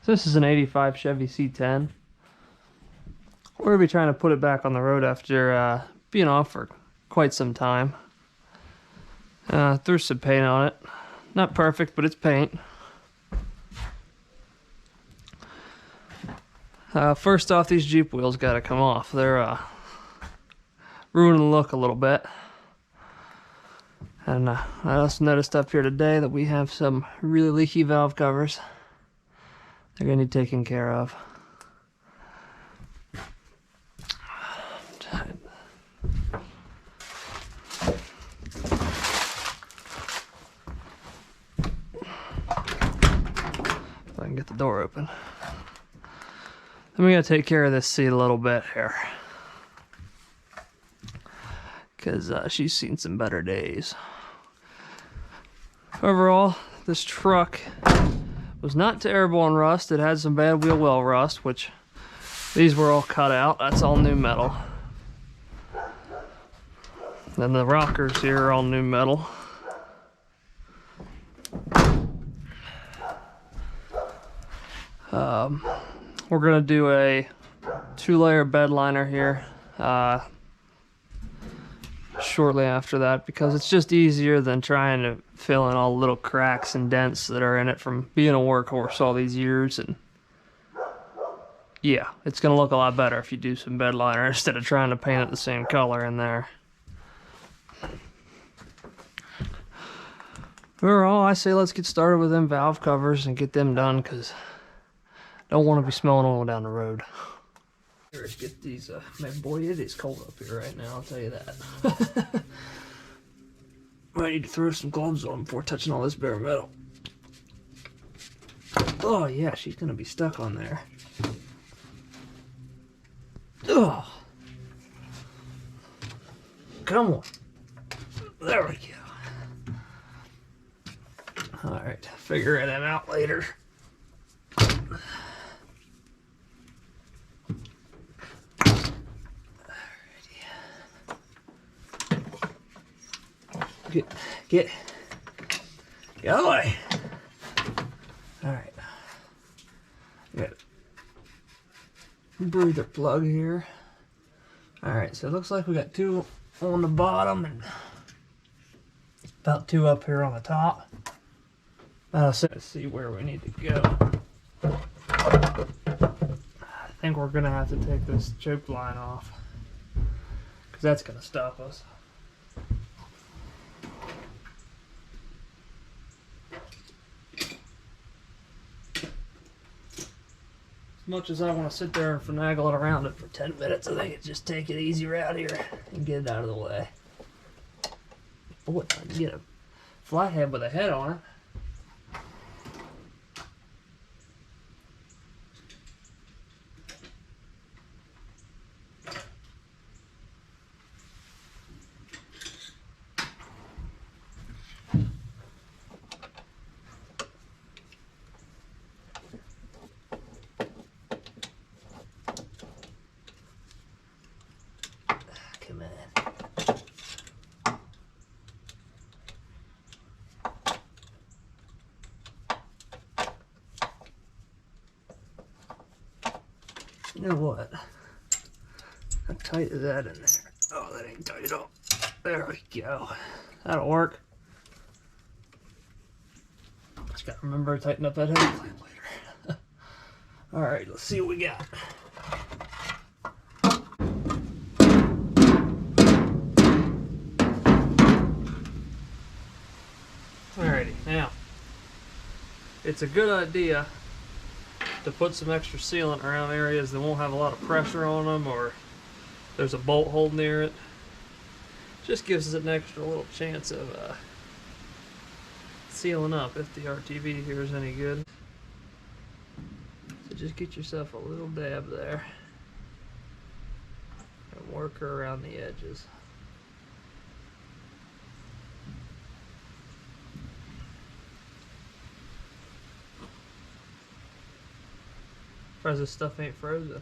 This is an 85 Chevy C10. We're going to be trying to put it back on the road after being off for quite some time. Threw some paint on it. Not perfect, but it's paint. First off, these Jeep wheels got to come off. They're ruining the look a little bit. And I also noticed up here today that we have some really leaky valve covers. They're going to need taken care of. If I can get the door open. Then we got to take care of this seat a little bit here. Because she's seen some better days. Overall, this truck was not terrible on rust. It had some bad wheel well rust, which these were all cut out. That's all new metal. Then the rockers here are all new metal. We're gonna do a 2-layer bed liner here shortly after that, because it's just easier than trying to fill in all the little cracks and dents that are in it from being a workhorse all these years. And yeah, it's gonna look a lot better if you do some bed liner instead of trying to paint it the same color in there. Overall, I say let's get started with them valve covers and get them done, because I don't want to be smelling oil down the road. Let's get these, man, boy, it is cold up here right now, I'll tell you that. I need to throw some gloves on before touching all this bare metal. Oh yeah, she's gonna be stuck on there. Ugh. Come on. There we go. Alright, figure them out later. Get away. Alright. Got a breather plug here. Alright, so it looks like we got 2 on the bottom and about 2 up here on the top. Let's see where we need to go. I think we're gonna have to take this choke line off, because that's gonna stop us. As much as I want to sit there and finagle it around it for 10 minutes, I think it's just take it easy right here and get it out of the way. Boy, if I can get a flathead with a head on it. Come on. You know what? How tight is that in there? Oh, that ain't tight at all. There we go. That'll work. Just gotta remember to tighten up that head clamp later. Alright, let's see what we got. Alrighty, now, it's a good idea to put some extra sealant around areas that won't have a lot of pressure on them, or there's a bolt hole near it. Just gives us an extra little chance of sealing up if the RTV here is any good. So just get yourself a little dab there and work her around the edges. As far as this stuff ain't frozen.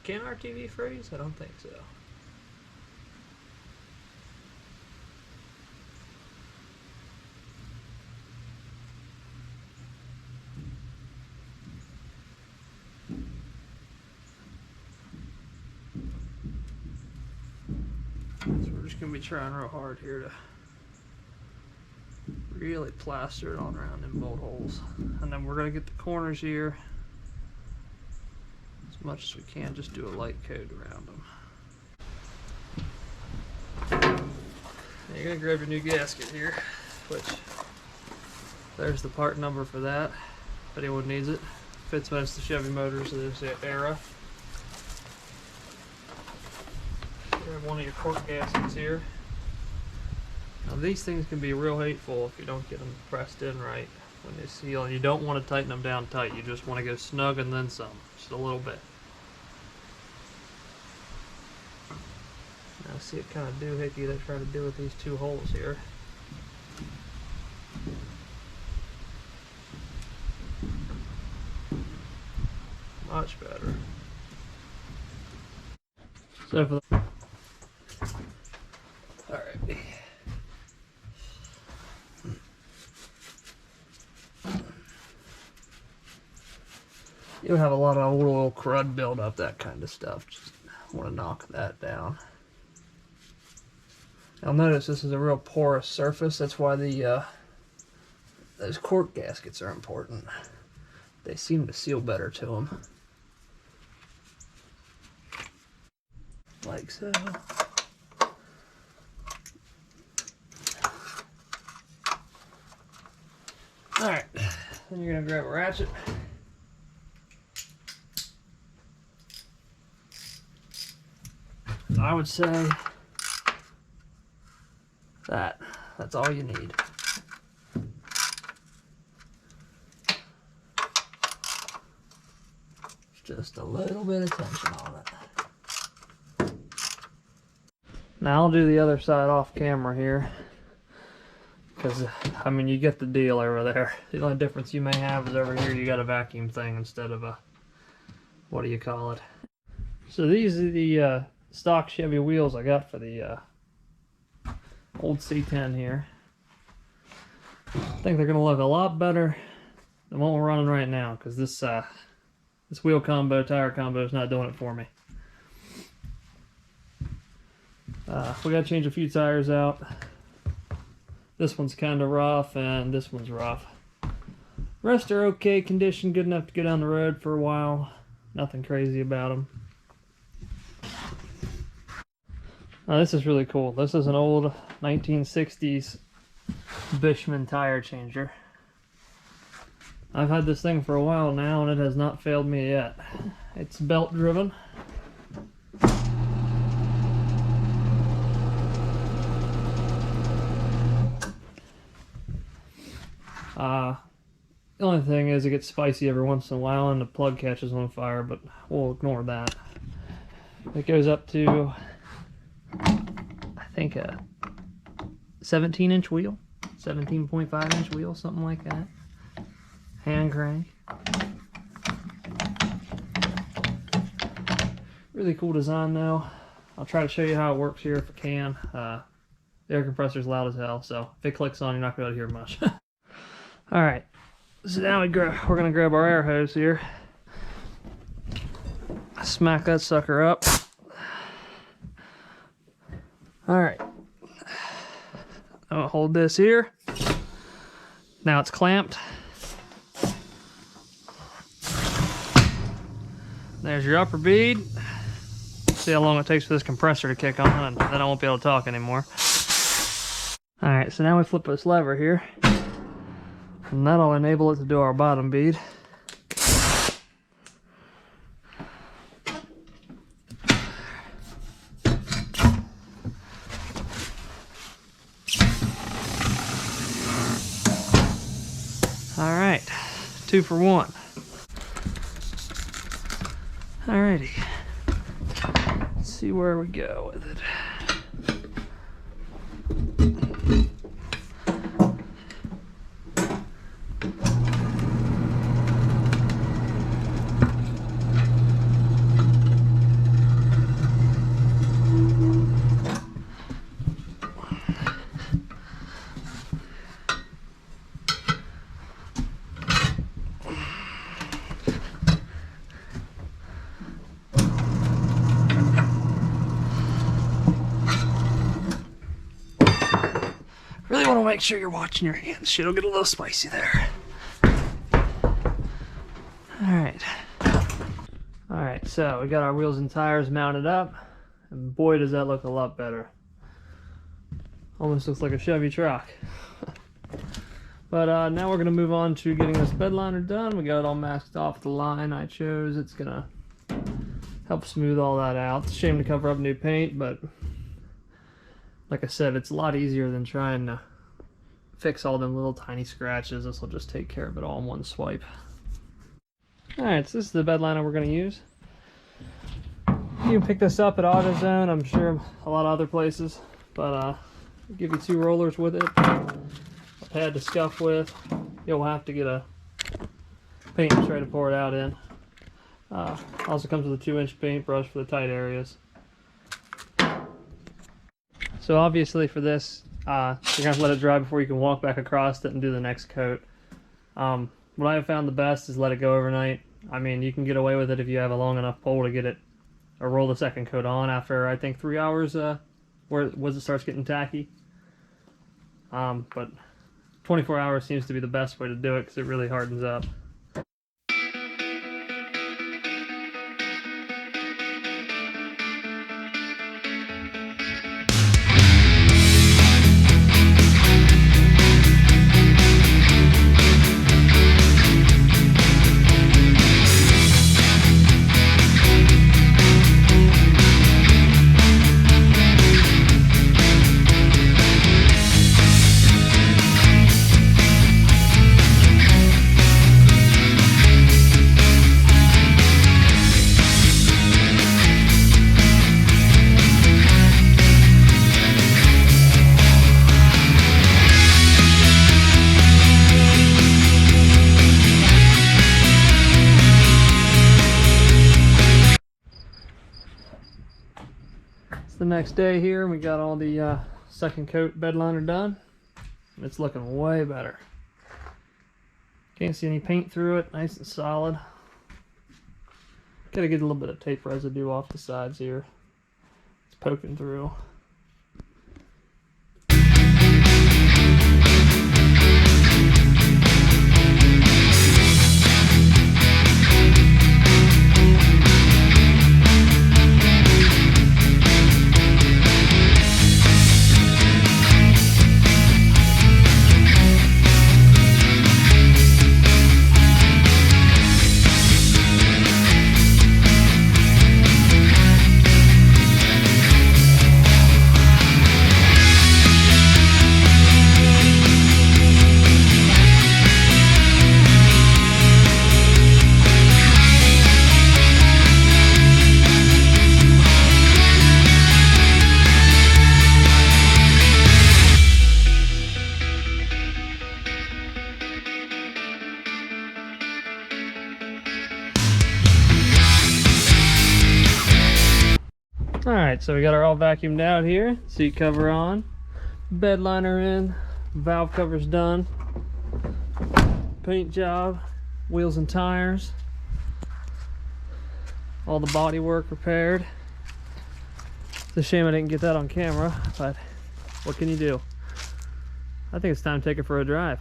Can RTV freeze? I don't think so. just gonna be trying real hard here to really plaster it on around them bolt holes. And then we're gonna get the corners here as much as we can, just do a light coat around them. You're gonna grab your new gasket here, which there's the part number for that, if anyone needs it. Fits most of the Chevy motors of this era. Grab one of your cork gaskets here. Now these things can be real hateful if you don't get them pressed in right when they seal, and you don't want to tighten them down tight. You just want to go snug and then some, just a little bit. Now see what kind of doohickey they try to do with these two holes here. Much better. So for the alright. You'll have a lot of oil crud buildup, that kind of stuff. Just want to knock that down. You'll notice this is a real porous surface. That's why the those cork gaskets are important. They seem to seal better to them. Like so. Alright, then you're gonna grab a ratchet. I would say that's all you need. Just a little bit of tension on it. Now I'll do the other side off camera here, because I mean, you get the deal over there. The only difference you may have is over here you got a vacuum thing instead of a, what do you call it? So these are the stock Chevy wheels I got for the old C10 here. I think they're gonna look a lot better than what we're running right now, because this wheel combo, tire combo is not doing it for me. We gotta change a few tires out. This one's kind of rough and this one's rough. Rest are okay condition, good enough to go down the road for a while. Nothing crazy about them. Now this is really cool. This is an old 1960s Bushman tire changer. I've had this thing for a while now and it has not failed me yet. It's belt driven. The only thing is it gets spicy every once in a while and the plug catches on fire, but we'll ignore that. It goes up to, I think, a 17-inch wheel, 17.5-inch wheel, something like that. Hand crank. Really cool design though. I'll try to show you how it works here if I can. The air compressor's loud as hell, so if it clicks on, you're not going to be able to hear much. Alright, so now we're going to grab our air hose here. Smack that sucker up. Alright. I'll hold this here. Now it's clamped. There's your upper bead. See how long it takes for this compressor to kick on, and then I won't be able to talk anymore. Alright, so now we flip this lever here, and that'll enable it to do our bottom bead. Alright, 2 for 1. Alrighty, let's see where we go with it. make sure you're watching your hands. Shit'll get a little spicy there. Alright, so we got our wheels and tires mounted up, and boy does that look a lot better. Almost looks like a Chevy truck. But now we're going to move on to getting this bed liner done. We got it all masked off the line I chose. It's going to help smooth all that out. It's a shame to cover up new paint, but like I said, it's a lot easier than trying to fix all them little tiny scratches. This will just take care of it all in one swipe. Alright, so this is the bed liner we're going to use. You can pick this up at AutoZone, I'm sure a lot of other places, but I'll give you 2 rollers with it, a pad to scuff with. You'll have to get a paint tray to pour it out in. Also comes with a 2-inch paintbrush for the tight areas. So obviously for this, you're going to have to let it dry before you can walk back across it and do the next coat. What I have found the best is let it go overnight. I mean, you can get away with it if you have a long enough pole to get it, or roll the second coat on after, I think, 3 hours, where it starts getting tacky. But 24 hours seems to be the best way to do it because it really hardens up. The next day here, we got all the second coat bed liner done. It's looking way better. Can't see any paint through it, nice and solid. Gotta get a little bit of tape residue off the sides here. It's poking through. Alright, so we got our all vacuumed out here, seat cover on, bed liner in, valve cover's done, paint job, wheels and tires, all the body work repaired. It's a shame I didn't get that on camera, but what can you do? I think it's time to take it for a drive.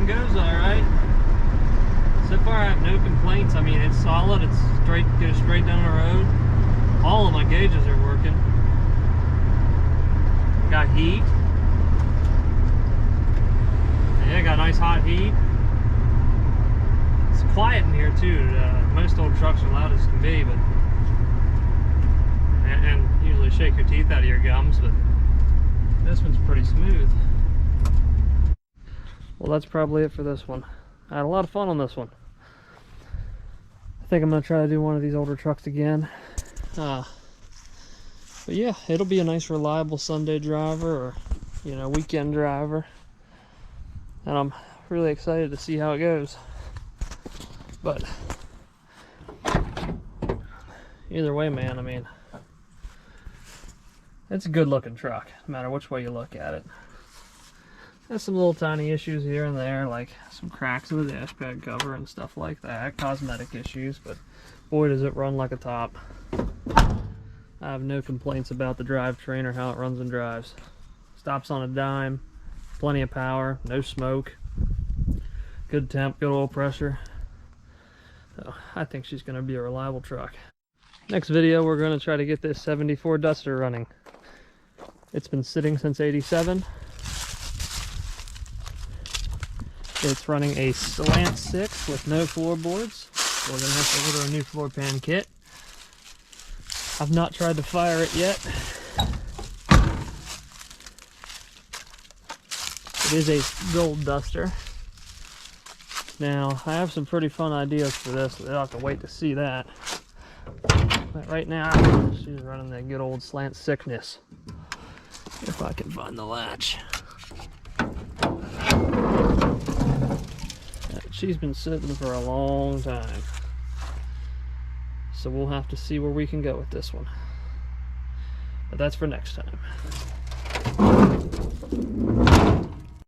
and goes all right. So far I have no complaints. I mean, it's solid, it's straight, goes straight down the road. All of my gauges are working. Got heat. Yeah, got nice hot heat. It's quiet in here too. Most old trucks are loud as can be, but and usually shake your teeth out of your gums, but this one's pretty smooth. Well, that's probably it for this one. I had a lot of fun on this one. I think I'm gonna try to do one of these older trucks again. But yeah, it'll be a nice reliable Sunday driver, or you know, weekend driver, and I'm really excited to see how it goes. But either way, man, I mean, it's a good looking truck no matter which way you look at it. There's some little tiny issues here and there, like some cracks in the dash pad cover and stuff like that, cosmetic issues, but boy does it run like a top. I have no complaints about the drivetrain or how it runs and drives. Stops on a dime, plenty of power, no smoke, good temp, good oil pressure. So I think she's going to be a reliable truck. Next video, we're going to try to get this 74 Duster running. It's been sitting since '87. It's running a slant 6 with no floorboards. We're going to have to order a new floor pan kit. I've not tried to fire it yet. It is a gold Duster. Now, I have some pretty fun ideas for this, but you'll have to wait to see that. But right now, she's running that good old slant sickness. If I can find the latch. She's been sitting for a long time. So we'll have to see where we can go with this one. But that's for next time.